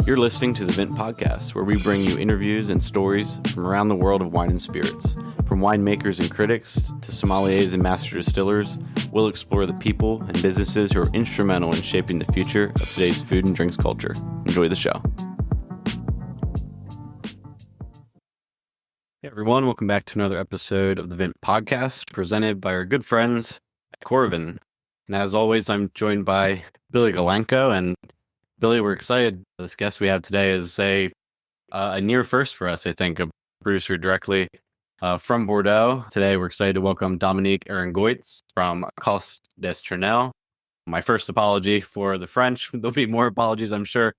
You're listening to the Vent Podcast, where we bring you interviews and stories from around the world of wine and spirits. From winemakers and critics to sommeliers and master distillers, we'll explore the people and businesses who are instrumental in shaping the future of today's food and drinks culture. Enjoy the show. Hey everyone, welcome back to another episode of the Vent Podcast, presented by our good friends at Corvin. And as always, I'm joined by Billy Galanko, and Billy, we're excited. This guest we have today is a near first for us, I think, a producer directly from Bordeaux. Today, we're excited to welcome Dominique Arangoits from Cos d'Esternel. My first apology for the French. There'll be more apologies, I'm sure,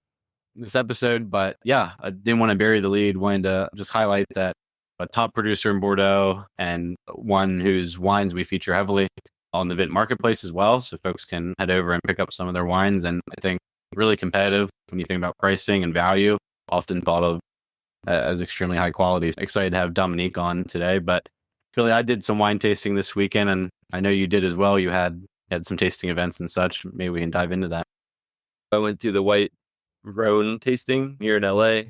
in this episode. But yeah, I didn't want to bury the lead. Wanted to just highlight that a top producer in Bordeaux and one whose wines we feature heavily on the Vent Marketplace as well. So folks can head over and pick up some of their wines. And I think really competitive when you think about pricing and value, often thought of as extremely high quality. Excited to have Dominique on today. But Billy, I did some wine tasting this weekend, and I know you did as well. You had some tasting events and such. Maybe we can dive into that. I went to the White Rhone tasting here in LA.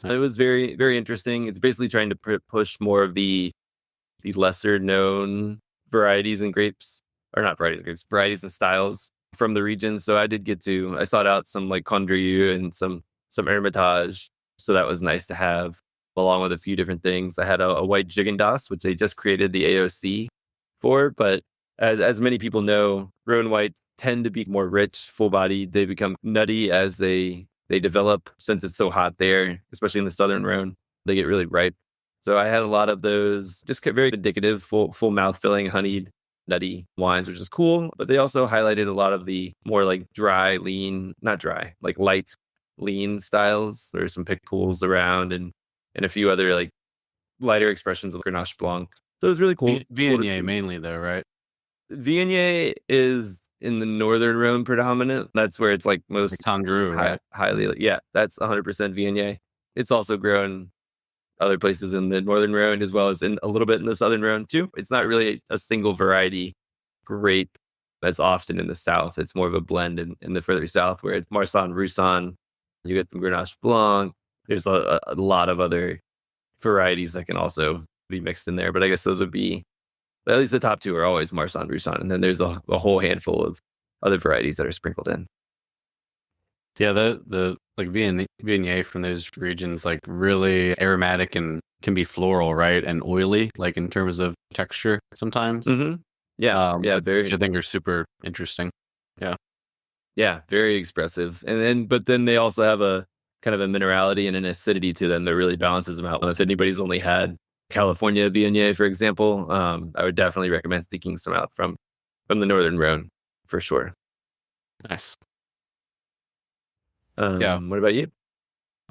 It was very, very interesting. It's basically trying to push more of the lesser known varieties and grapes, or not varieties and grapes, varieties and styles from the region. So I sought out some like Condrieu and some Hermitage. So that was nice to have, along with a few different things. I had a white Gigondas, which they just created the AOC for. But as many people know, Rhone whites tend to be more rich, full bodied. They become nutty as they develop, since it's so hot there, especially in the southern Rhone. They get really ripe. So I had a lot of those, just very indicative, full mouth filling, honeyed, nutty wines, which is cool. But they also highlighted a lot of the more like dry, lean, not dry, like light, lean styles. There's some pick pools around and a few other like lighter expressions of Grenache Blanc. So it was really cool. Viognier mainly though, right? Viognier is in the northern Rhone predominant. That's where it's like most Tondru, right? Highly, yeah, that's 100% Viognier. It's also grown other places in the northern Rhone, as well as in a little bit in the southern Rhone too. It's not really a single variety grape that's often in the south. It's more of a blend in the further south, where it's Marsanne, Roussanne. You get the Grenache Blanc. There's a lot of other varieties that can also be mixed in there, but I guess those would be, at least the top two are always Marsanne, Roussanne, and then there's a whole handful of other varieties that are sprinkled in. Yeah, the like Viognier from those regions, like really aromatic and can be floral, right? And oily, like in terms of texture sometimes. Mm-hmm. Yeah, which I think are super interesting. Yeah, very expressive. But then they also have a kind of a minerality and an acidity to them that really balances them out. If anybody's only had California Viognier, for example, I would definitely recommend seeking some out from the northern Rhone for sure. Nice. What about you?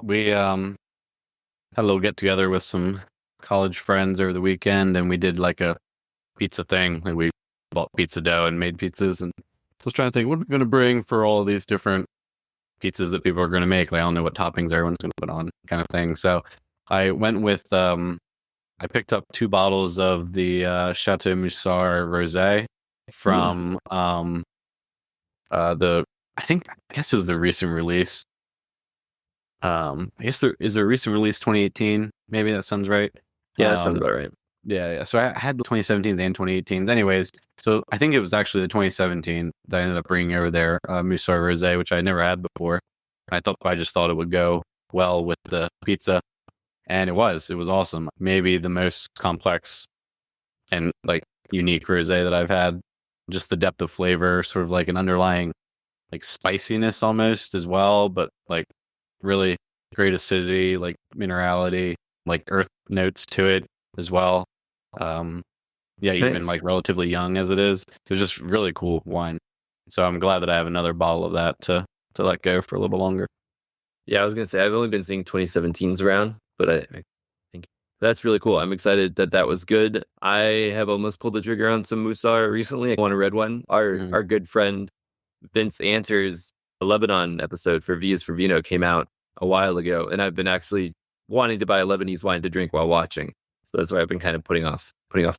We had a little get together with some college friends over the weekend, and we did like a pizza thing. Like we bought pizza dough and made pizzas, and I was trying to think, what are we going to bring for all of these different pizzas that people are going to make? Like, I don't know what toppings everyone's going to put on, kind of thing. So I went with I picked up 2 bottles of the Chateau Moussard Rosé from I guess it was the recent release. I guess there is a recent release 2018. Maybe that sounds right. Yeah, that sounds about right. Yeah. So I had the 2017s and 2018s. Anyways, so I think it was actually the 2017 that I ended up bringing over there, Moussard Rosé, which I had never had before. I just thought it would go well with the pizza. And it was awesome. Maybe the most complex and like unique rosé that I've had. Just the depth of flavor, sort of like an underlying like spiciness almost as well, but like really great acidity, like minerality, like earth notes to it as well. Even Nice. like relatively young as it is. It was just really cool wine. So I'm glad that I have another bottle of that to let go for a little longer. Yeah, I was going to say, I've only been seeing 2017s around, but I think that's really cool. I'm excited that was good. I have almost pulled the trigger on some Moussard recently. I want a red one. Our good friend Vince Anter's Lebanon episode for V is for Vino came out a while ago, and I've been actually wanting to buy a Lebanese wine to drink while watching. So that's why I've been kind of putting off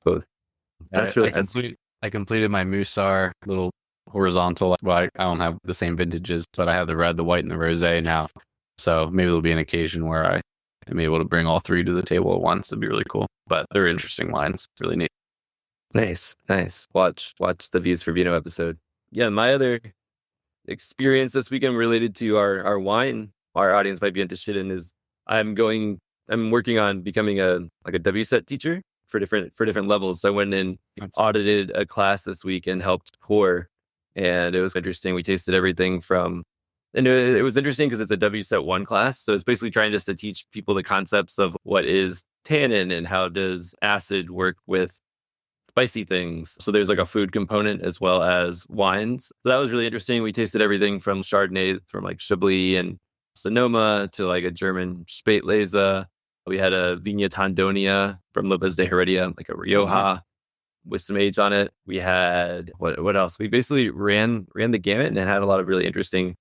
both. That's really I completed my Moussard little horizontal. Well, I don't have the same vintages, but I have the red, the white, and the rosé now. So maybe there'll be an occasion where I am able to bring all three to the table at once. That'd be really cool. But they're interesting wines. It's really neat. Nice. Watch the Views for Vino episode. Yeah, my other experience this weekend related to our wine, our audience might be interested in, is I'm working on becoming a WSET teacher for different levels. So I went and audited a class this week and helped pour, and it was interesting. We tasted everything from, and it was interesting because it's a WSET 1 class. So it's basically trying just to teach people the concepts of what is tannin and how does acid work with spicy things. So there's like a food component as well as wines. So that was really interesting. We tasted everything from Chardonnay from like Chablis and Sonoma to like a German Spätlese. We had a Viña Tondonia from Lopez de Heredia, like a Rioja with some age on it. We had what else? We basically ran the gamut and had a lot of really interesting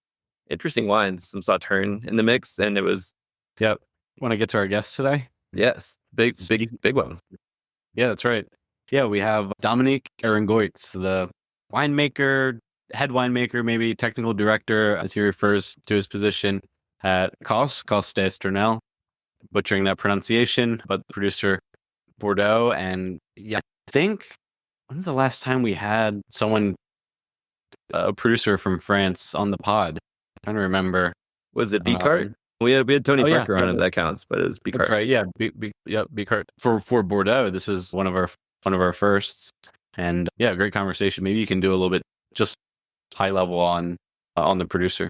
wines, some Sauterne in the mix, and it was Want to get to our guests today? Yes, big one. Yeah, that's right. Yeah, we have Dominique Arangoits, the head winemaker, maybe technical director, as he refers to his position at Cos d'Esternel, butchering that pronunciation, but producer Bordeaux. And yeah, I think, when's the last time we had a producer from France on the pod? I'm trying to remember. Was it Bicart? We had Tony Parker on it, that counts, but it's Bicart. That's right, yeah, Bicart. For Bordeaux, this is one of our firsts, and yeah, great conversation. Maybe you can do a little bit just high level on the producer.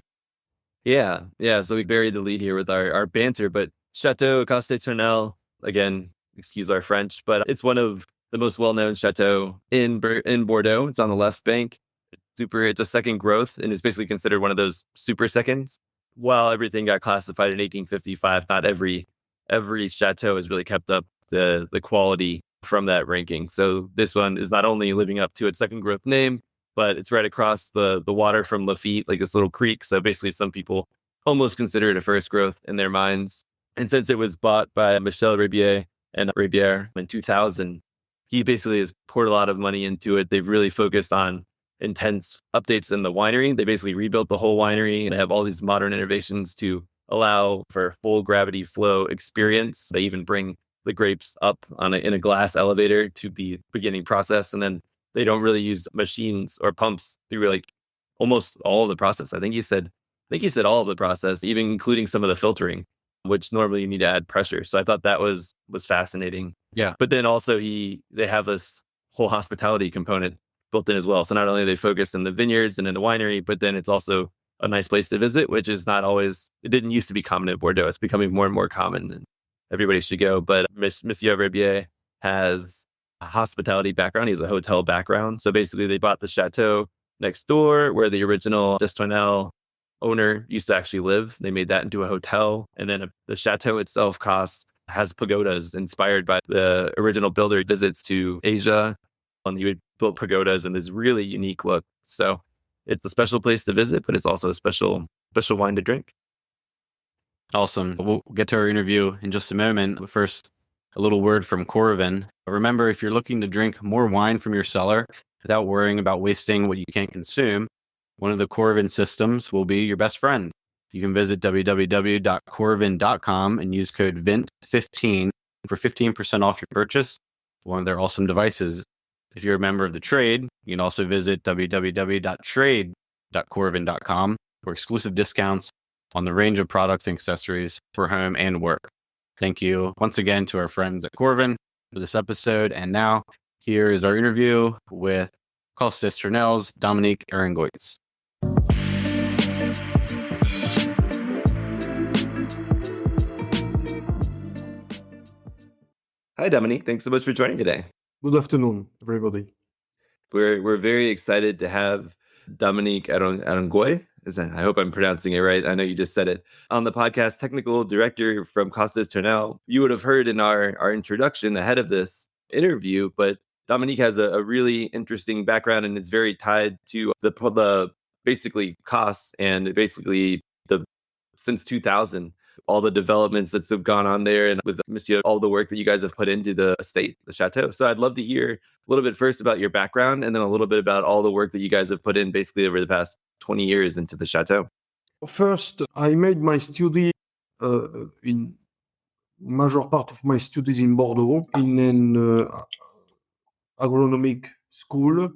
Yeah. So we buried the lead here with our banter, but Chateau Cos d'Esternel, again, excuse our French, but it's one of the most well-known chateau in Bordeaux. It's on the left bank. It's a second growth, and it's basically considered one of those super seconds. While everything got classified in 1855, not every chateau has really kept up the quality from that ranking. So this one is not only living up to its second growth name, but it's right across the water from Lafitte, like this little creek. So basically some people almost consider it a first growth in their minds. And since it was bought by Michel Ribier in 2000, he basically has poured a lot of money into it. They've really focused on intense updates in the winery. They basically rebuilt the whole winery and have all these modern innovations to allow for full gravity flow experience. They even bring the grapes up in a glass elevator to the beginning process. And then they don't really use machines or pumps through like almost all of the process. I think you said all of the process, even including some of the filtering, which normally you need to add pressure. So I thought that was fascinating. Yeah. But then also they have this whole hospitality component built in as well. So not only are they focused in the vineyards and in the winery, but then it's also a nice place to visit, which is not always, it didn't used to be common in Bordeaux. It's becoming more and more common and everybody should go. But Monsieur Ribier has a hospitality background. He has a hotel background. So basically they bought the chateau next door where the original d'Esternel owner used to actually live. They made that into a hotel. And then the chateau itself, Cos, has pagodas inspired by the original builder visits to Asia. And he would build pagodas in this really unique look. So it's a special place to visit, but it's also a special wine to drink. Awesome. We'll get to our interview in just a moment. But first, a little word from Corvin. Remember, if you're looking to drink more wine from your cellar without worrying about wasting what you can't consume, one of the Corvin systems will be your best friend. You can visit www.corvin.com and use code VINT15 for 15% off your purchase. One of their awesome devices. If you're a member of the trade, you can also visit www.trade.corvin.com for exclusive discounts on the range of products and accessories for home and work. Thank you once again to our friends at Corvin for this episode. And now here is our interview with Cos d'Esternel's Dominique Arangoits. Hi, Dominique. Thanks so much for joining today. Good afternoon, everybody. We're very excited to have Dominique Arangoits. I hope I'm pronouncing it right. I know you just said it on the podcast. Technical director from Cos d'Esternel. You would have heard in our introduction ahead of this interview, but Dominique has a really interesting background and is very tied to the basically Cos and basically since 2000. All the developments that have gone on there and with Monsieur, all the work that you guys have put into the estate, the chateau. So I'd love to hear a little bit first about your background and then a little bit about all the work that you guys have put in basically over the past 20 years into the chateau. First, I made my study in major part of my studies in Bordeaux in an agronomic school.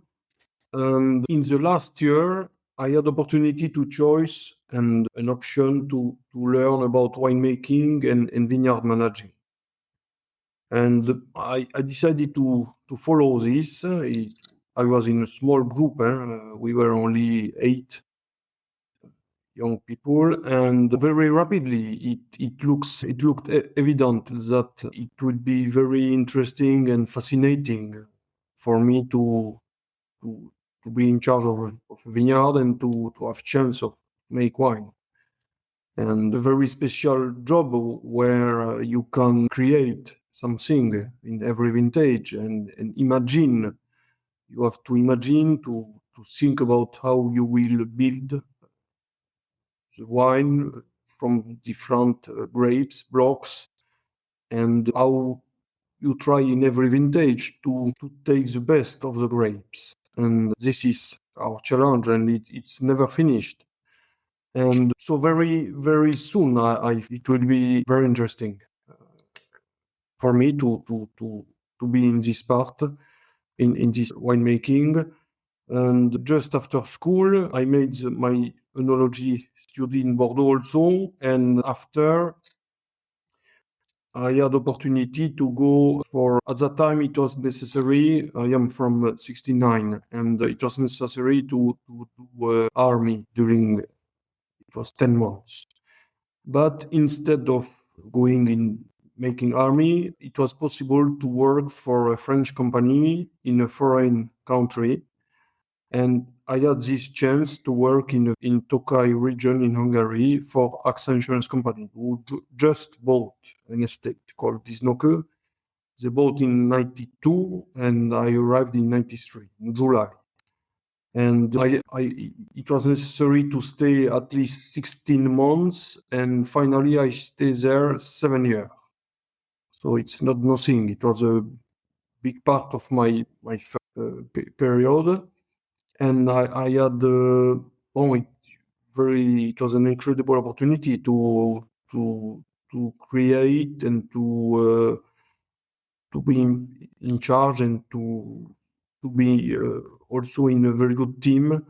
And in the last year, I had opportunity to choose and an option to learn about winemaking and vineyard managing. And I decided to follow this. I was in a small group. We were only 8 young people, and very rapidly it looked evident that it would be very interesting and fascinating for me to be in charge of a vineyard and to have chance of make wine. And a very special job where you can create something in every vintage and imagine. You have to imagine to think about how you will build the wine from different grapes, blocks, and how you try in every vintage to take the best of the grapes. And this is our challenge, and it's never finished. And so very, very soon, it will be very interesting for me to be in this part, in this winemaking. And just after school, I made my enology study in Bordeaux also. And after, I had opportunity to go for, at that time it was necessary, I am from 69, and it was necessary to do army during, it was 10 months. But instead of going in making army, it was possible to work for a French company in a foreign country. And I had this chance to work in Tokay region in Hungary for AXA Insurance Company, who just bought an estate called Disnoke. They bought in 92, and I arrived in 93, in July. And it was necessary to stay at least 16 months, and finally I stayed there 7 years. So it's not nothing. It was a big part of my period. And I had it was an incredible opportunity to create and to be in charge and to be also in a very good team.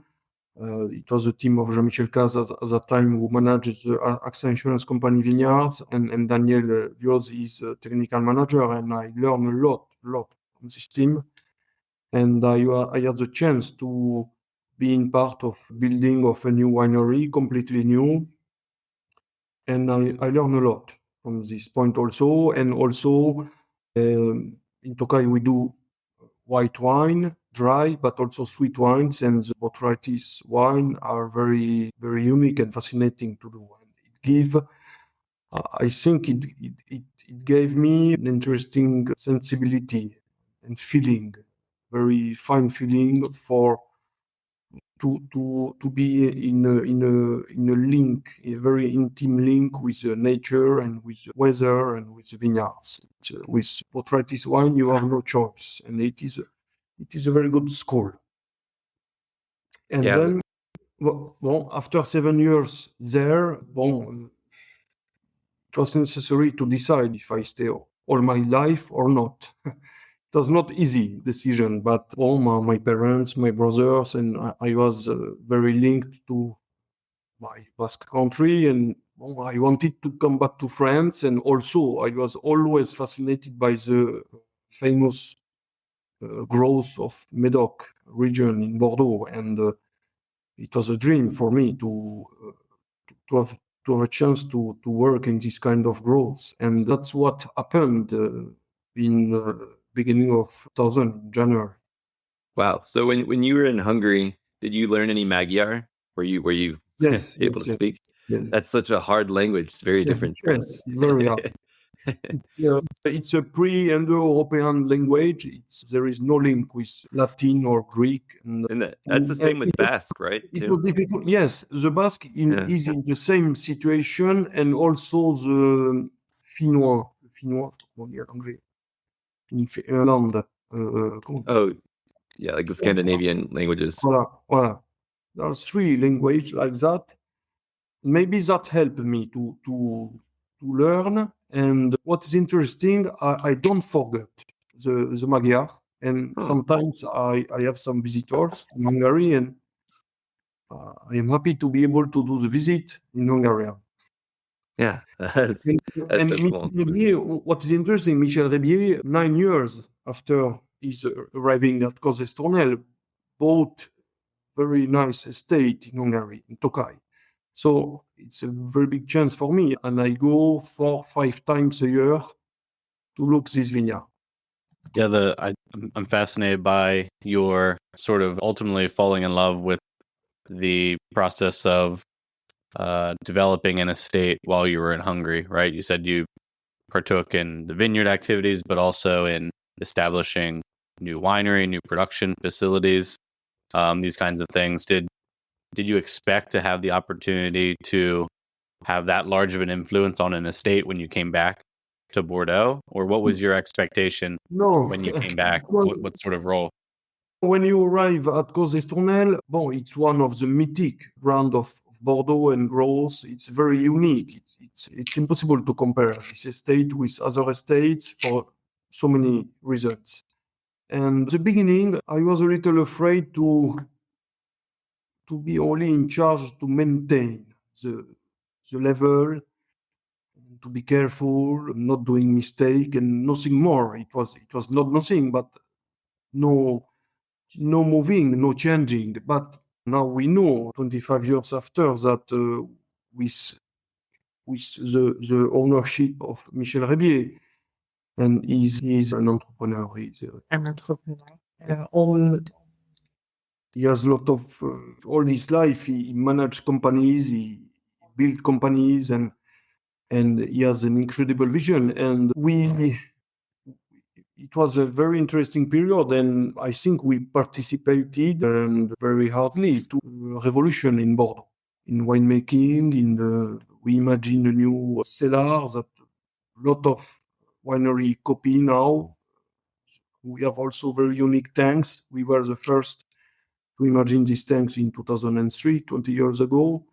It was a team of Jean-Michel Caz at that time who managed the AXA Insurance Company Vineyards, and Daniel Dios is a technical manager, and I learned a lot from this team. And I had the chance to be in part of building of a new winery, completely new. And I learned a lot from this point also. And also in Tokay we do white wine, dry, but also sweet wines. And the Botrytis wine are very, very unique and fascinating to do. And I think it gave me an interesting sensibility and feeling, very fine feeling for to be in a link, a very intimate link with nature and with weather and with the vineyards. With Botrytis wine, you have no choice, and it is a very good school. And then, after 7 years there, it was necessary to decide if I stay all my life or not. It was not easy decision, but my parents, my brothers, and I was very linked to my Basque country, and I wanted to come back to France, and also I was always fascinated by the famous growth of Medoc region in Bordeaux, and it was a dream for me to have a chance to work in this kind of growth, and that's what happened in beginning of 2000 January. Wow! So when you were in Hungary, did you learn any Magyar? Were you yes, able to speak? Yes, that's such a hard language. It's very different. Yes, very hard. It's a pre-Indo-European language. There is no link with Latin or Greek. And that's the same with Basque, right? It was difficult. Yes, the Basque is in the same situation, and also the Finnois, in Finland. Like the Scandinavian languages. Voilà. There's 3 languages like that. Maybe that helped me to learn. And what is interesting, I don't forget the Magyar. And sometimes I have some visitors from Hungary, and I am happy to be able to do the visit in Hungary. Yeah, that's And, that's and so Michel cool. Rebier, what is interesting, Michel Rebier, 9 years after his arriving at Cos Estornel, bought very nice estate in Hungary, in Tokay. So it's a very big chance for me, and I go 4-5 times a year to look this vineyard. Yeah, I'm fascinated by your sort of ultimately falling in love with the process of developing an estate while you were in Hungary, right? You said you partook in the vineyard activities, but also in establishing new winery, new production facilities, these kinds of things. Did you expect to have the opportunity to have that large of an influence on an estate when you came back to Bordeaux, or what was your expectation No, when you came back? because What sort of role? when you arrive at Cos Estornel, it's one of the mythic brand of Bordeaux and Gros. It's very unique. It's impossible to compare this estate with other estates for so many reasons. And at the beginning, I was a little afraid to be only in charge to maintain the level, to be careful, not doing mistake, and nothing more. It was not nothing, but no moving, no changing. But now we know, 25 years after, that with the ownership of Michel Rebier, and he's an entrepreneur. He's An entrepreneur. All he has a lot of all his life. He managed companies, he built companies, and he has an incredible vision. And it was a very interesting period, and I think we participated and very hardly to a revolution in Bordeaux, in winemaking. We imagine a new cellar that a lot of winery copy now. We have also very unique tanks. We were the first to imagine these tanks in 2003, 20 years ago.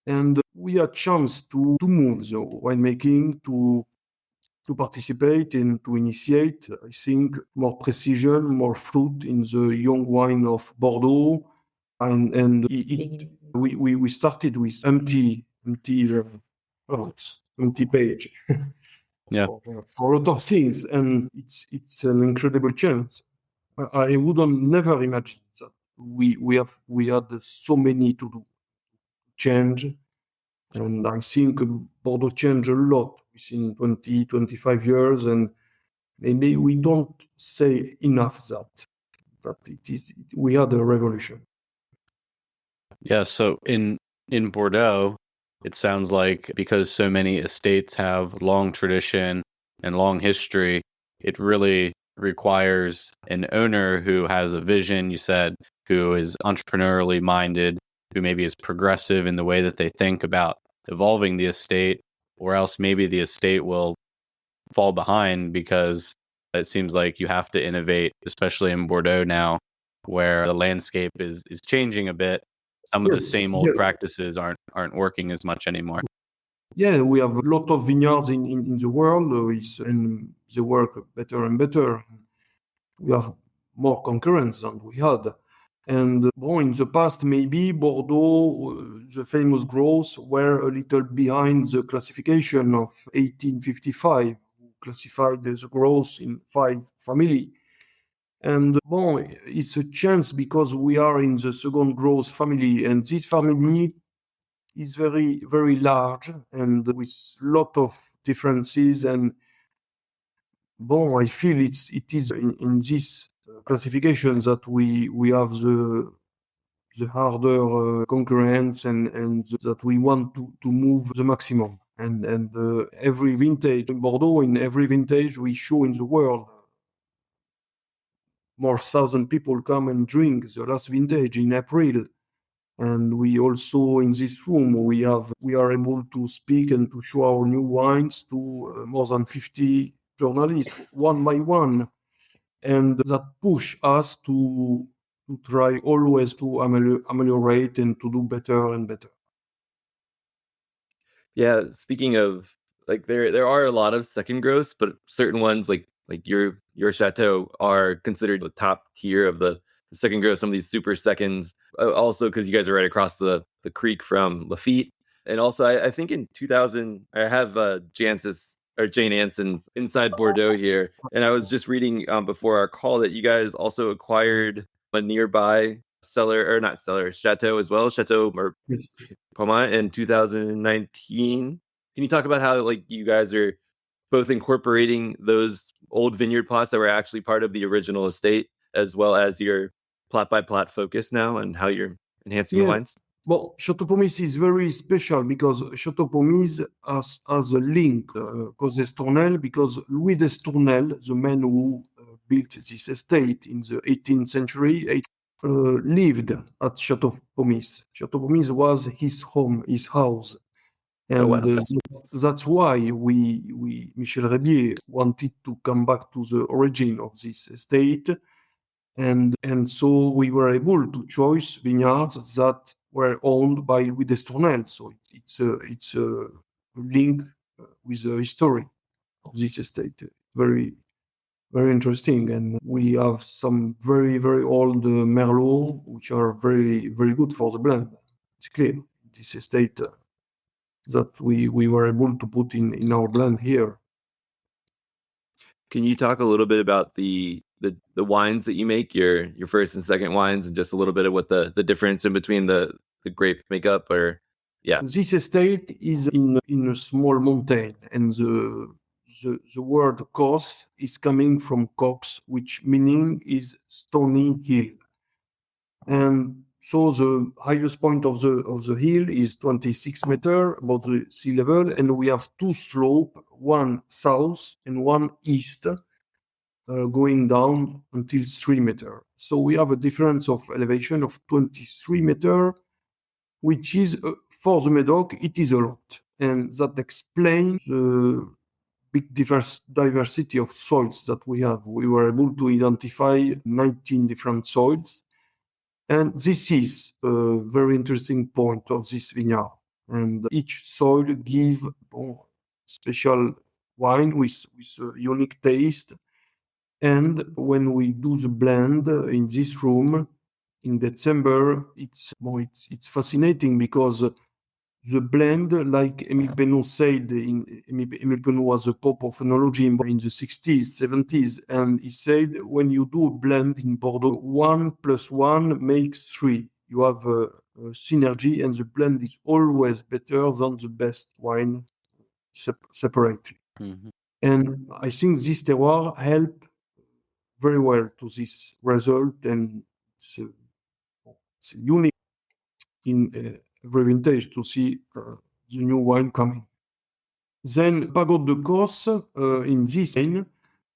And we had chance to move the winemaking, to participate and to initiate, I think, more precision, more fruit in the young wine of Bordeaux. And we started with empty page Yeah. for a lot of things, and it's an incredible chance. I wouldn't never imagine that we had so many to do, change. And I think Bordeaux changed a lot within 20, 25 years, and maybe we don't say enough that we had a revolution. Yeah, so in Bordeaux, it sounds like because so many estates have long tradition and long history, it really requires an owner who has a vision, you said, who is entrepreneurially minded, who maybe is progressive in the way that they think about evolving the estate, or else maybe the estate will fall behind because it seems like you have to innovate, especially in Bordeaux now, where the landscape is changing a bit. Some of the Yes, same old yeah. practices aren't working as much anymore. Yeah, we have a lot of vineyards in the world, and they work better and better. We have more concurrence than we had. And in the past, maybe Bordeaux, the famous growth, were a little behind the classification of 1855, who classified the growth in 5 family. And it's a chance because we are in the second growth family, and this family is very, very large and with lot of differences. And I feel it is in this classification that we have the harder concurrence, and that we want to move the maximum. And every vintage in Bordeaux, in every vintage we show in the world, more 1,000 people come and drink the last vintage in April. And we also, in this room, we are able to speak and to show our new wines to more than 50 journalists, one by one. And that push us to try always to ameliorate and to do better and better. Yeah, speaking of like there are a lot of second grows, but certain ones like your chateau are considered the top tier of the second grow. Some of these super seconds, also because you guys are right across the creek from Lafitte, and also I think in 2000 I have Jancis or Jane Anson's Inside Bordeaux here, and I was just reading before our call that you guys also acquired a nearby cellar or not cellar chateau as well, Chateau Yes. Poma in 2019. Can you talk about how like you guys are both incorporating those old vineyard plots that were actually part of the original estate, as well as your plot by plot focus now, and how you're enhancing the Yes. wines? Well, Chateau Pomis is very special because Chateau Pomis has a link, Cos d'Estournel, because Louis d'Estournel, the man who built this estate in the 18th century, lived at Chateau Pomis. Chateau Pomis was his home, his house. Oh, wow. And that's why Michel Rebier wanted to come back to the origin of this estate. And so we were able to choose vineyards that were owned by Louis d'Estournel. So it's a link with the history of this estate. Very, very interesting. And we have some very, very old Merlot, which are very, very good for the blend. It's clear. This estate that we were able to put in our blend here. Can you talk a little bit about the wines that you make, your first and second wines, and just a little bit of what the difference in between the grape makeup, or yeah. This estate is in a small mountain, and the word Cos is coming from Cox, which meaning is stony hill. And so the highest point of the hill is 26 meters above the sea level, and we have two slopes, one south and one east, going down until 3 meters. So we have a difference of elevation of 23 meters, which is, for the Medoc, it is a lot. And that explains the big diversity of soils that we have. We were able to identify 19 different soils. And this is a very interesting point of this vineyard. And each soil gives special wine with a unique taste. And when we do the blend in this room in December, it's fascinating because the blend, like Émile Penaud said, Émile Penaud was a Pope of Enology in the 60s, 70s, and he said, when you do a blend in Bordeaux, 1 + 1 makes 3. You have a synergy, and the blend is always better than the best wine separately. Mm-hmm. And I think this terroir helped very well to this result, and it's unique in every vintage to see the new wine coming. Then Pagode de Cos in this wine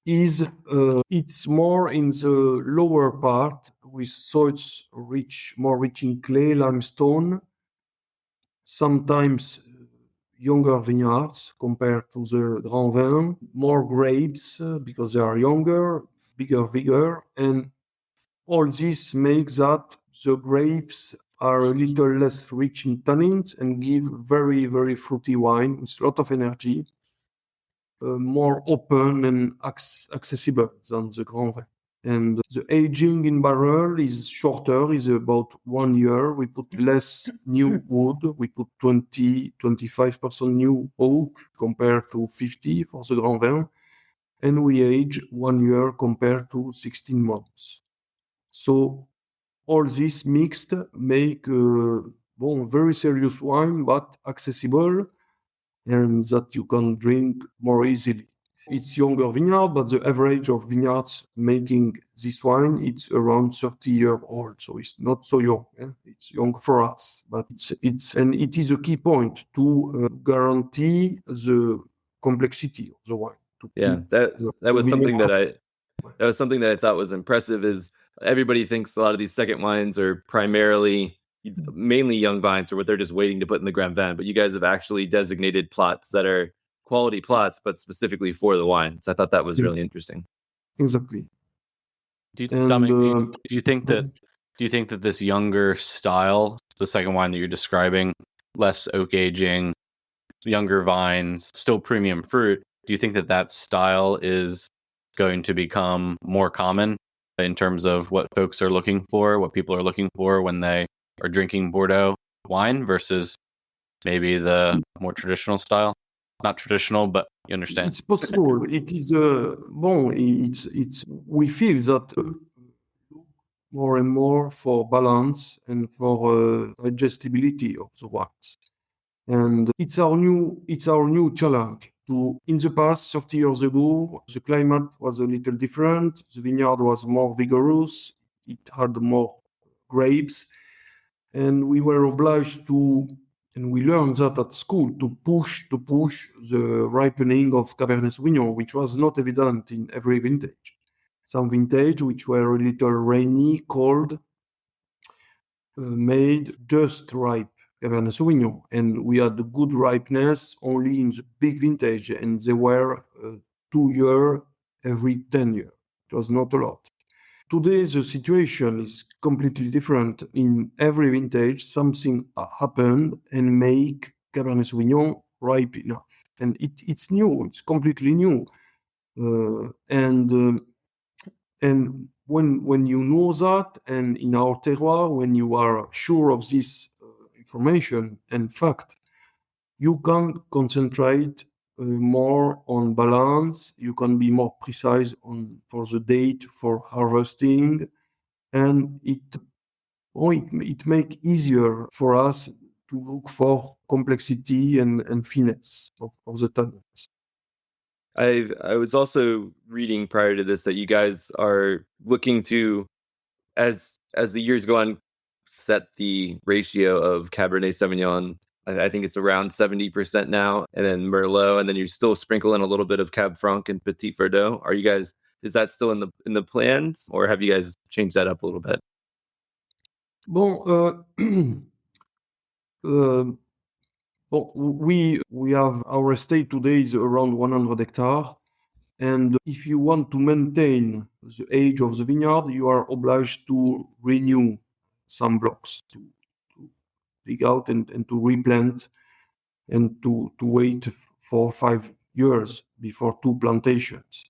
is it's more in the lower part with soils more rich in clay, limestone, sometimes younger vineyards compared to the Grand Vin, more grapes because they are younger, bigger vigor, and all this makes that the grapes are a little less rich in tannins and give very, very fruity wine with a lot of energy, more open and accessible than the Grand Vin. And the aging in barrel is shorter, is about 1 year. We put less new wood. We put 25% new oak compared to 50 for the Grand Vin. And we age 1 year compared to 16 months. So all this mixed make very serious wine, but accessible, and that you can drink more easily. It's younger vineyard, but the average of vineyards making this wine, it's around 30 years old. So it's not so young. It's young for us, but it is a key point to guarantee the complexity of the wine. Yeah, that was something that I thought was impressive. Is everybody thinks a lot of these second wines are mainly young vines, or what they're just waiting to put in the Grand Vin, but you guys have actually designated plots that are quality plots, but specifically for the wines. I thought that was really interesting. Exactly. Dominique, do you think that this younger style, the second wine that you're describing, less oak aging, younger vines, still premium fruit. Do you think that that style is going to become more common in terms of what folks are looking for, what people are looking for when they are drinking Bordeaux wine versus maybe the more traditional style? Not traditional, but you understand. It's possible. It is it's we feel that more and more for balance and for digestibility of the wines. And it's our new challenge. In the past, 30 years ago, the climate was a little different. The vineyard was more vigorous. It had more grapes, and we were obliged to, and we learned that at school, to push the ripening of Cabernet Sauvignon, which was not evident in every vintage. Some vintage which were a little rainy, cold, made just ripe Cabernet Sauvignon, and we had the good ripeness only in the big vintage, and they were 2 years every 10 years. It was not a lot. Today, the situation is completely different. In every vintage, something happened and make Cabernet Sauvignon ripe enough. And it's new, it's completely new. And when you know that, and in our terroir, when you are sure of this information and fact, you can concentrate more on balance. You can be more precise for the date for harvesting, and it make easier for us to look for complexity and finesse of the tannins. I was also reading prior to this that you guys are looking to, as the years go on, set the ratio of Cabernet Sauvignon. I think it's around 70% now, and then Merlot, and then you still sprinkle in a little bit of Cab Franc and Petit Verdot. Is that still in the plans, or have you guys changed that up a little bit? Bon, we have our estate today is around 100 hectares, and if you want to maintain the age of the vineyard, you are obliged to renew some blocks, to dig out and to replant, and to wait 4 or 5 years before 2 plantations.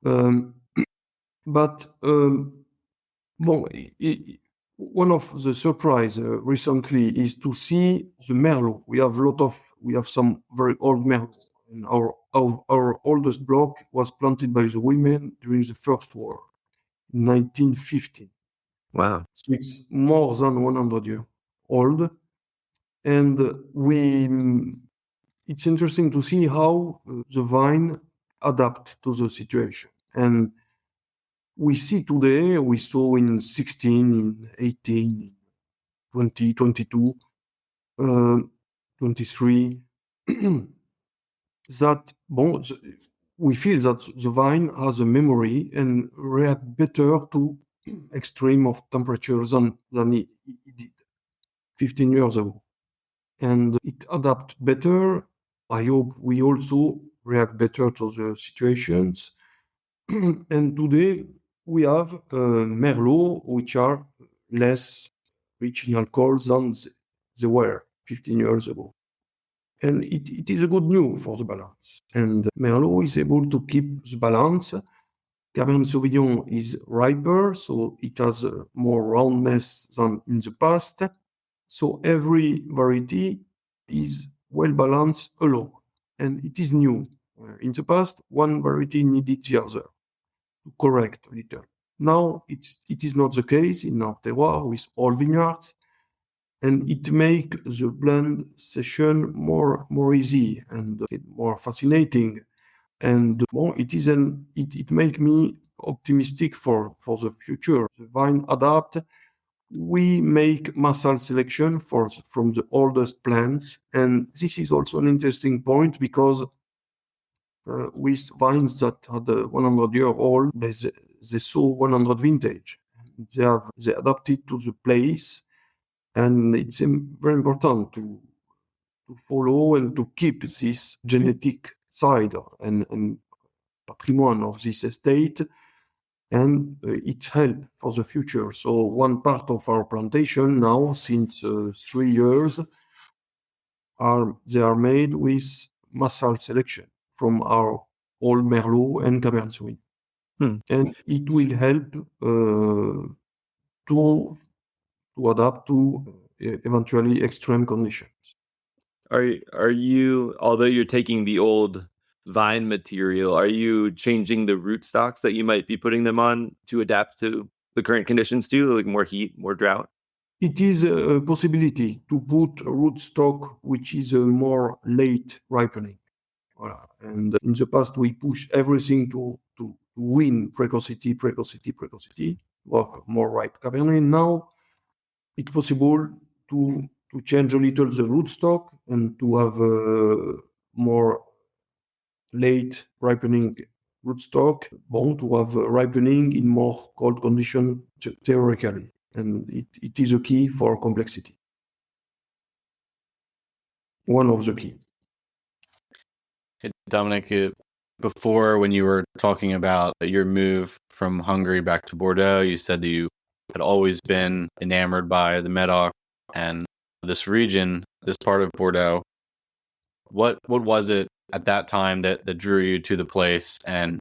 One of the surprise recently is to see the Merlot. We have some very old Merlot, and our oldest block was planted by the women during the First War in 1950. Wow. So it's more than 100 years old, and it's interesting to see how the vine adapt to the situation. And we see today, we saw in 16, in 18, 20, 22, 23, that we feel that the vine has a memory and react better to extreme of temperature than it did 15 years ago. And it adapt better. I hope we also react better to the situations. And today we have Merlot, which are less rich in alcohol than they were 15 years ago. And it is a good news for the balance. And Merlot is able to keep the balance. Cabernet Sauvignon is riper, so it has more roundness than in the past. So every variety is well balanced alone, and it is new. In the past, one variety needed the other to correct a little. Now it is not the case in our terroir with all vineyards, and it make the blend session more easy and more fascinating. And it make me optimistic for the future. The vine adapt. We make massal selection from the oldest plants, and this is also an interesting point because with vines that had 100 year old, they saw 100 vintage. They adapted to the place, and it's very important to follow and to keep this genetic side and patrimoine of this estate, and it helps for the future. So one part of our plantation now, since 3 years, they are made with massal selection from our old Merlot and Cabernet Sauvignon. And it will help to adapt to eventually extreme conditions. Are you, although you're taking the old vine material, are you changing the rootstocks that you might be putting them on to adapt to the current conditions too, like more heat, more drought? It is a possibility to put a rootstock which is a more late ripening. Voilà. And in the past, we push everything to win precocity, or more ripe Cabernet. Now, it's possible to change a little the rootstock and to have a more late ripening rootstock, to have ripening in more cold conditions theoretically. And it is a key for complexity. One of the key. Hey, Dominic, before when you were talking about your move from Hungary back to Bordeaux, you said that you had always been enamored by the Medoc and this region, this part of Bordeaux. What was it at that time that drew you to the place, and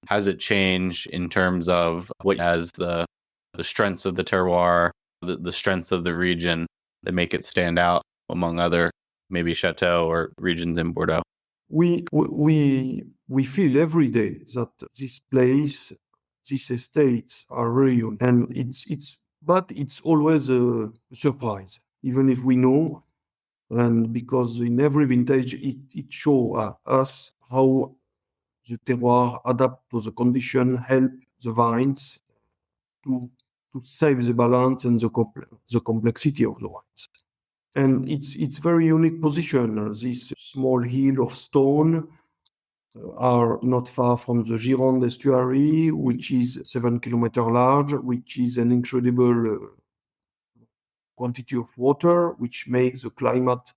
has it changed in terms of what as the strengths of the terroir, the strengths of the region that make it stand out among other maybe chateau or regions in Bordeaux? We feel every day that this place, these estates are very unique, and but it's always a surprise, even if we know, and because in every vintage it shows us how the terroir adapt to the condition, help the vines to save the balance and the complexity of the wines. And it's very unique position. This small hill of stone are not far from the Gironde estuary, which is 7 kilometers large, which is an incredible quantity of water, which makes the climate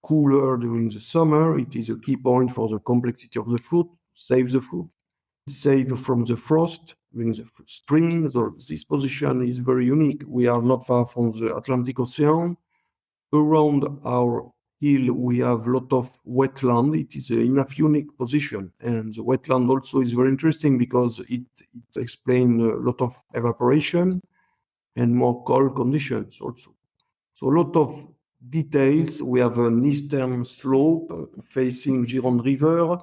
cooler during the summer. It is a key point for the complexity of the fruit, save the fruit, save from the frost during the spring. So this position is very unique. We are not far from the Atlantic Ocean. Around our hill, we have a lot of wetland. It is enough unique position. And the wetland also is very interesting because it explains a lot of evaporation and more cold conditions also. So a lot of details. We have an eastern slope facing Gironde River,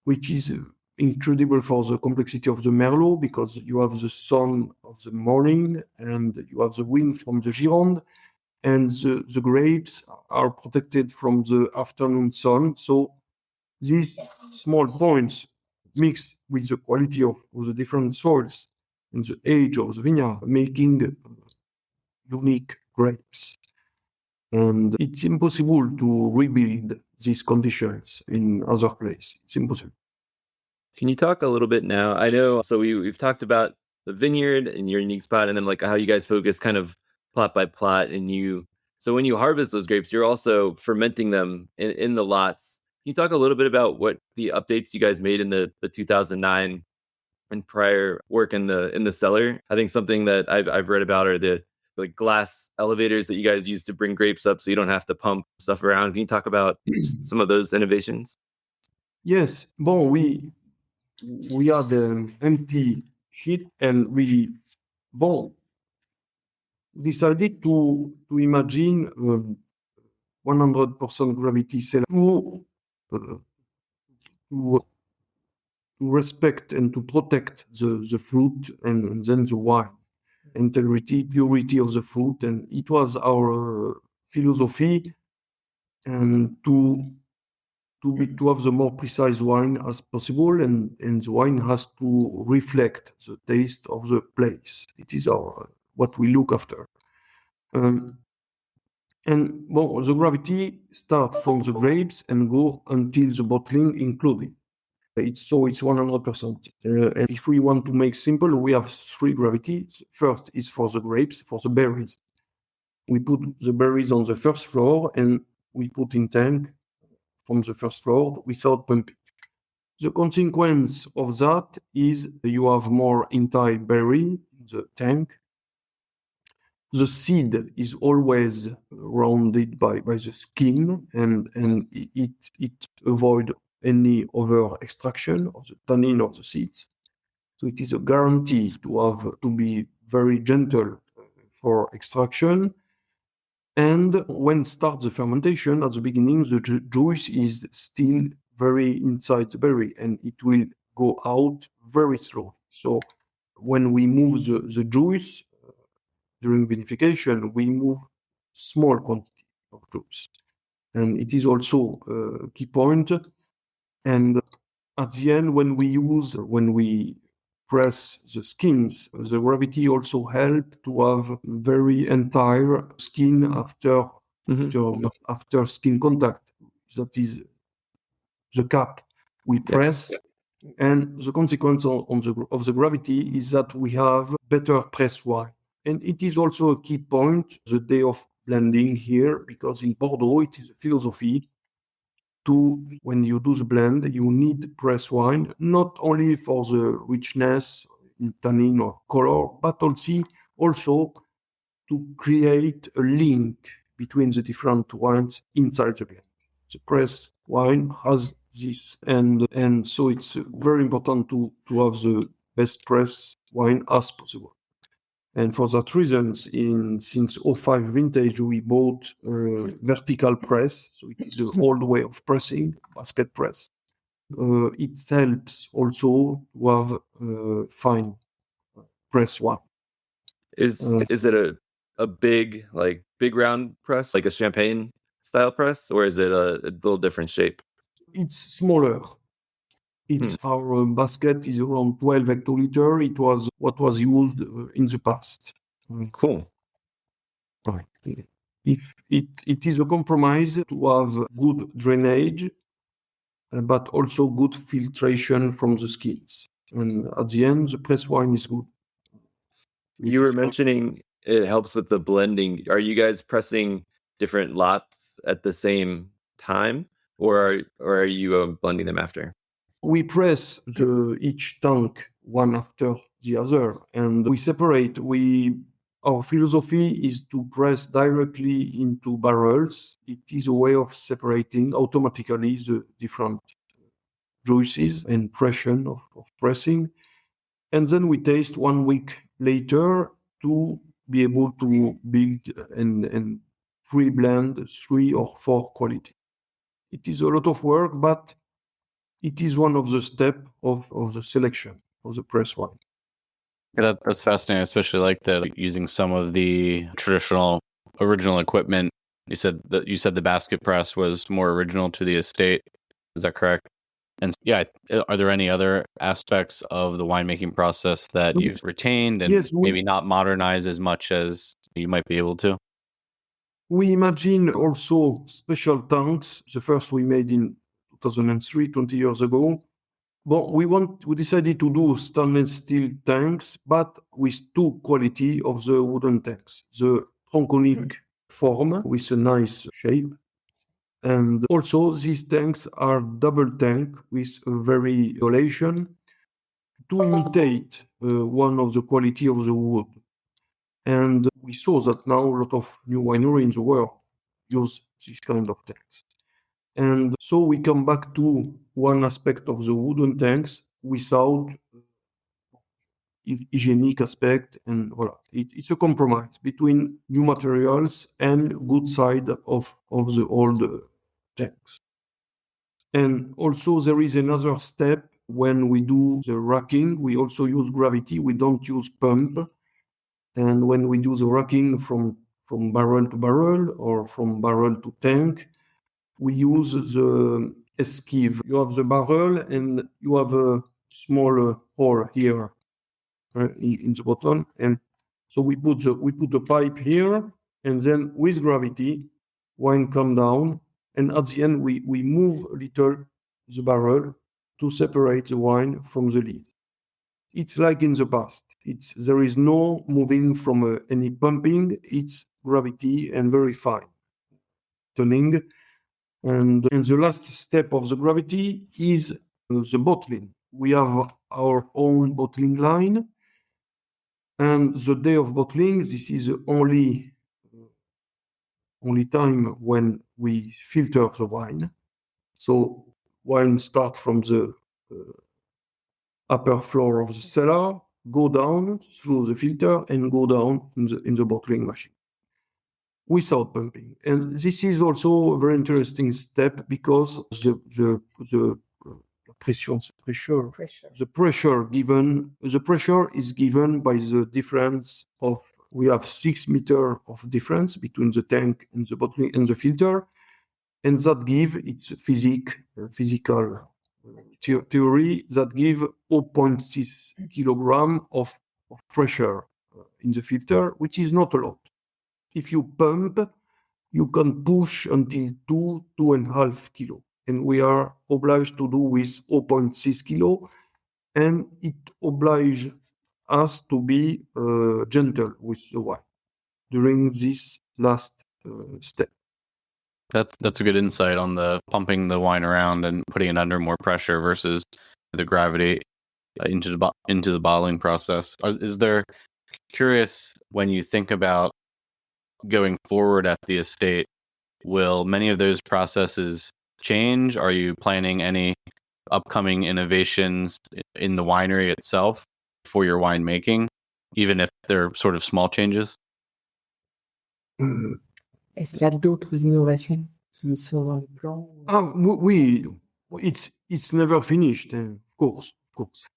which is incredible for the complexity of the Merlot because you have the sun of the morning and you have the wind from the Gironde. And the grapes are protected from the afternoon sun. So these small points mixed with the quality of the different soils and the age of the vineyard, making unique grapes. And it's impossible to rebuild these conditions in other places. It's impossible. Can you talk a little bit now? I know, so we've talked about the vineyard and your unique spot, and then like how you guys focus kind of plot by plot, and so when you harvest those grapes, you're also fermenting them in the lots. Can you talk a little bit about what the updates you guys made in the 2009 and prior work in the cellar? I think something that I've read about are the like glass elevators that you guys use to bring grapes up so you don't have to pump stuff around. Can you talk about some of those innovations? Yes. Bon, we had an empty sheet and we decided to imagine 100% gravity cellar to respect and to protect the fruit and then the wine, integrity, purity of the fruit. And it was our philosophy and to have the more precise wine as possible, and the wine has to reflect the taste of the place. It is what we look after. And the gravity starts from the grapes and go until the bottling included. It's 100%. And if we want to make simple, we have 3 gravities. First is for the grapes, for the berries. We put the berries on the first floor and we put in tank from the first floor without pumping. The consequence of that is you have more entire berry in the tank, the seed is always rounded by the skin, and it avoid any over extraction of the tannin of the seeds. So it is a guarantee to be very gentle for extraction. And when starts the fermentation at the beginning, the juice is still very inside the berry, and it will go out very slowly. So when we move the juice during vinification, we move small quantity of juice, and it is also a key point. And at the end, when we press the skins, the gravity also help to have very entire skin after skin contact. That is the cap we press. And the consequence of the gravity is that we have better press wine. And it is also a key point, the day of blending here, because in Bordeaux, it is a philosophy when you do the blend, you need press wine, not only for the richness in tannin or color, but also to create a link between the different wines inside the blend. The press wine has this, and so it's very important to have the best press wine as possible. And for that reason, since 05 vintage, we bought vertical press. So it is the old way of pressing, basket press. It helps also to have fine press wine. Is it a big round press, like a champagne style press, or is it a little different shape? It's smaller. Our basket is around 12 hectoliter. It was what was used in the past. Cool. Right. If it is a compromise to have good drainage, but also good filtration from the skins. And at the end, the press wine is good. You were mentioning it helps with the blending. Are you guys pressing different lots at the same time, or are you blending them after? We press each tank one after the other, and we separate. Our philosophy is to press directly into barrels. It is a way of separating automatically the different juices and impression of pressing. And then we taste 1 week later to be able to build and pre-blend 3 or 4 quality. It is a lot of work, but it is one of the steps of the selection of the press wine. Yeah, that's fascinating, especially like that using some of the traditional original equipment. You said the basket press was more original to the estate. Is that correct? And yeah, are there any other aspects of the winemaking process that you've retained and maybe not modernized as much as you might be able to? We imagine also special tanks. The first we made in 2003, 20 years ago. But we decided to do stainless steel tanks, but with 2 quality of the wooden tanks. The tronconic form with a nice shape. And also these tanks are double tank with a very isolation to imitate one of the quality of the wood. And we saw that now a lot of new wineries in the world use this kind of tanks. And so we come back to one aspect of the wooden tanks without hygienic aspect, and voilà. It's a compromise between new materials and good side of the old tanks. And also there is another step when we do the racking. We also use gravity. We don't use pump. And when we do the racking from barrel to barrel or from barrel to tank, we use the esquive. You have the barrel and you have a small hole here in the bottom, and so we put the pipe here, and then with gravity, wine come down, and at the end we move a little the barrel to separate the wine from the lid. It's like in the past. There is no moving from any pumping. It's gravity and very fine tuning. And the last step of the gravity is the bottling. We have our own bottling line, And the day of bottling, this is the only time when we filter the wine. So wine starts from the upper floor of the cellar, go down through the filter, and go down in the bottling machine without pumping. And this is also a very interesting step because the pressure is given by the difference of, we have 6 meters of difference between the tank and the bottling and the filter, and that give its physical theory that give 0.6 kilogram of pressure in the filter, which is not a lot. If you pump, you can push until 2.5 kilo, and we are obliged to do with 0.6 kilo, and it obliges us to be gentle with the wine during this last step. That's a good insight on the pumping the wine around and putting it under more pressure versus the gravity into the bottling process. Is there, curious, when you think about going forward at the estate, will many of those processes change? Are you planning any upcoming innovations in the winery itself for your winemaking, even if they're sort of small changes? Est-ce qu'il y a d'autres innovations qui sont dans le plan? It's never finished, of course.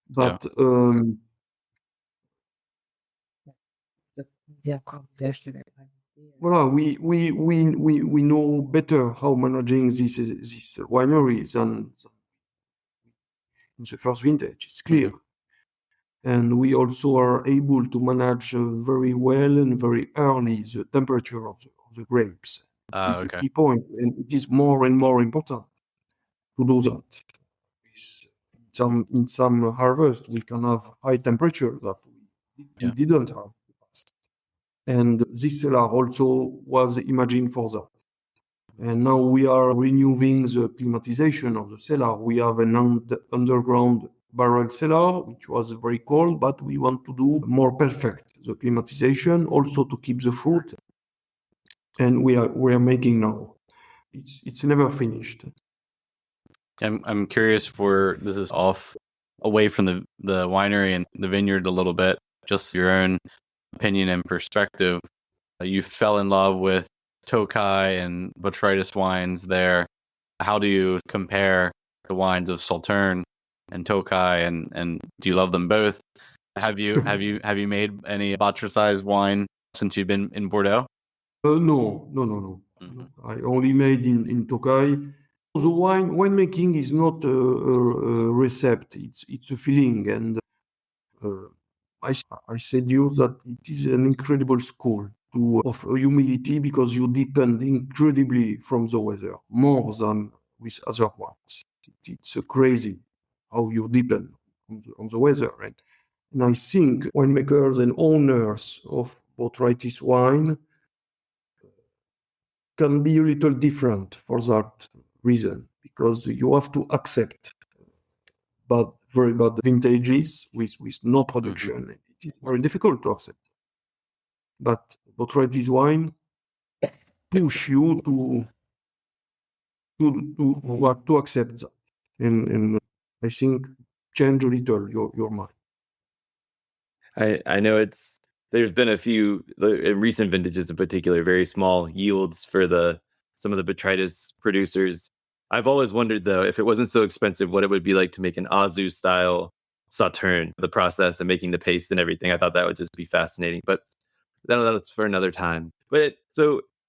But well, we know better how managing this winery than in the first vintage. It's clear. And we also are able to manage very well and very early the temperature of the grapes. This is a key point, and it is more and more important to do that. In some harvest, we can have high temperature that we didn't have in the past. And this cellar also was imagined for that. And now we are renewing the climatization of the cellar. We have an underground barrel cellar, which was very cold, but we want to do more perfect the climatization, also to keep the fruit. And we are making now. It's never finished. I'm curious, this is away from the winery and the vineyard a little bit, just your own opinion and perspective. You fell in love with Tokay and botrytis wines there. How do you compare the wines of Sauternes and Tokay, and do you love them both? Have you made any botrytis wine since you've been in Bordeaux? No. Mm-hmm. I only made in Tokay. The winemaking is not a recipe; it's a feeling, and I said you that it is an incredible school of humility, because you depend incredibly from the weather, more than with other wines. It's crazy how you depend on the weather, right? And I think winemakers and owners of botrytis wine can be a little different for that reason, because you have to accept very bad vintages with no production. Mm-hmm. It is very difficult to accept. But botrytis wine push you to accept that, and I think change a little your mind. I know there's been a few in recent vintages in particular, very small yields for some of the botrytis producers. I've always wondered, though, if it wasn't so expensive, what it would be like to make an Azu style Sauternes, the process and making the paste and everything. I thought that would just be fascinating, but that's for another time. But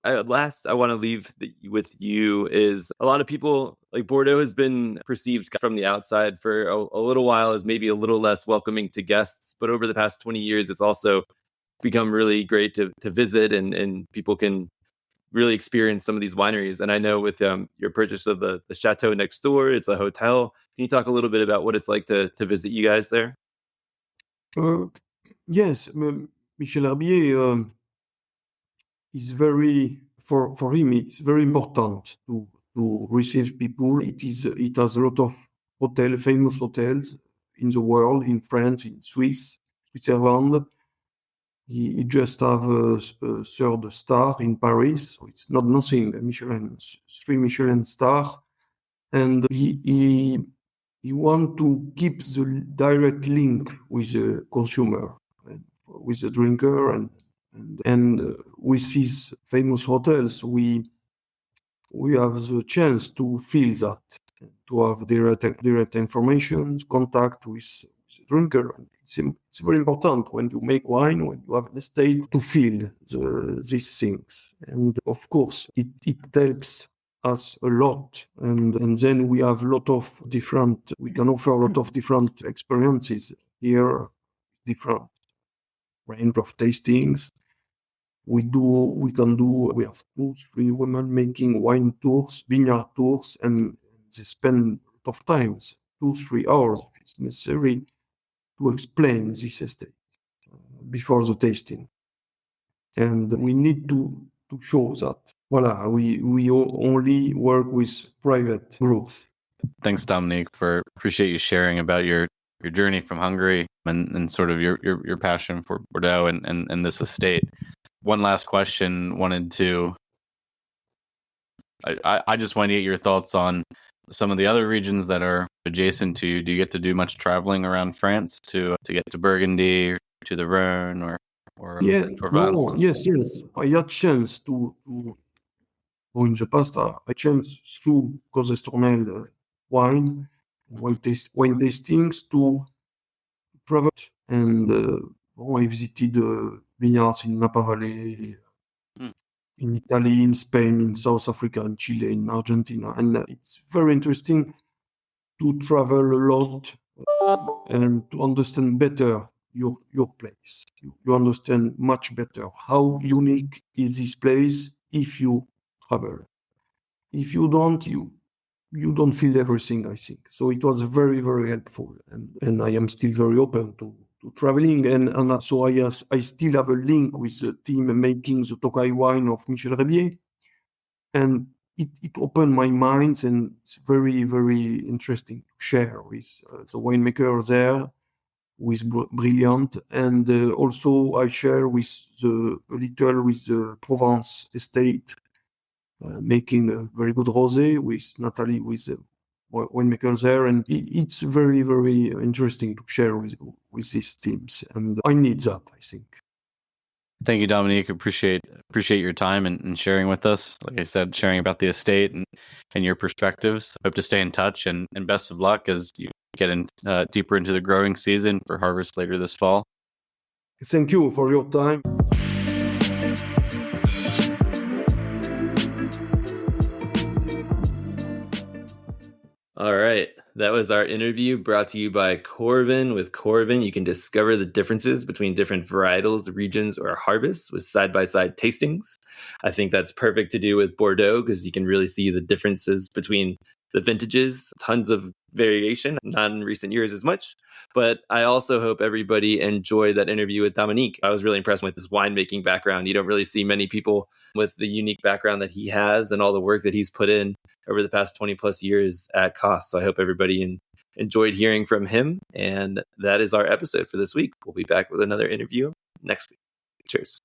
last I want to leave with you is, a lot of people, like, Bordeaux has been perceived from the outside for a little while as maybe a little less welcoming to guests, but over the past 20 years, it's also become really great to visit, and people can really experience some of these wineries. And I know with your purchase of the chateau next door, it's a hotel. Can you talk a little bit about what it's like to visit you guys there? Yes, Michel Herbier is for him, it's very important to receive people. It has a lot of famous hotels in the world, in France, in Switzerland. He just have a third star in Paris, so it's not nothing. A Michelin, 3 Michelin star, and he want to keep the direct link with the consumer, and with the drinker, and with these famous hotels, we have the chance to feel that, to have direct information, contact with the drinker. It's very important when you make wine, when you have an estate, to feel these things. And of course, it helps us a lot. And then we have we can offer a lot of different experiences here, different range of tastings. We have 2-3 women making wine tours, vineyard tours, and they spend a lot of times, 2-3 hours if it's necessary, to explain this estate before the tasting. And we need to show that. Voila, we only work with private groups. Thanks, Dominique, appreciate you sharing about your journey from Hungary and sort of your passion for Bordeaux and this estate. One last question. I just want to get your thoughts on some of the other regions that are adjacent to you. Do you get to do much traveling around France to get to Burgundy, or to the Rhone, or Provence? Yes. I had chance to go in the past. I chance through Cos wine tastings to travel, and I visited vineyards in Napa Valley, in Italy, in Spain, in South Africa, in Chile, in Argentina. And it's very interesting to travel a lot and to understand better your place. You understand much better how unique is this place if you travel. If you don't, you don't feel everything, I think. So it was very, very helpful. And I am still very open to traveling. And so I still have a link with the team making the Tokay wine of Michel Rebier. And it opened my mind, and it's very, very interesting to share with the winemaker there, with Brilliant. And also I share with a little with the Provence estate, making a very good rosé with Nathalie, with the winemaker there. And it's very, very interesting to share with these teams. And I need that, I think. Thank you, Dominique. Appreciate your time and sharing with us. Like I said, sharing about the estate and your perspectives. Hope to stay in touch, and best of luck as you get deeper into the growing season for harvest later this fall. Thank you for your time. All right. That was our interview brought to you by Corvin. With Corvin, you can discover the differences between different varietals, regions, or harvests with side-by-side tastings. I think that's perfect to do with Bordeaux because you can really see the differences between the vintages, tons of variation, not in recent years as much. But I also hope everybody enjoyed that interview with Dominique. I was really impressed with his winemaking background. You don't really see many people with the unique background that he has and all the work that he's put in over the past 20 plus years at Cos. So I hope everybody enjoyed hearing from him. And that is our episode for this week. We'll be back with another interview next week. Cheers.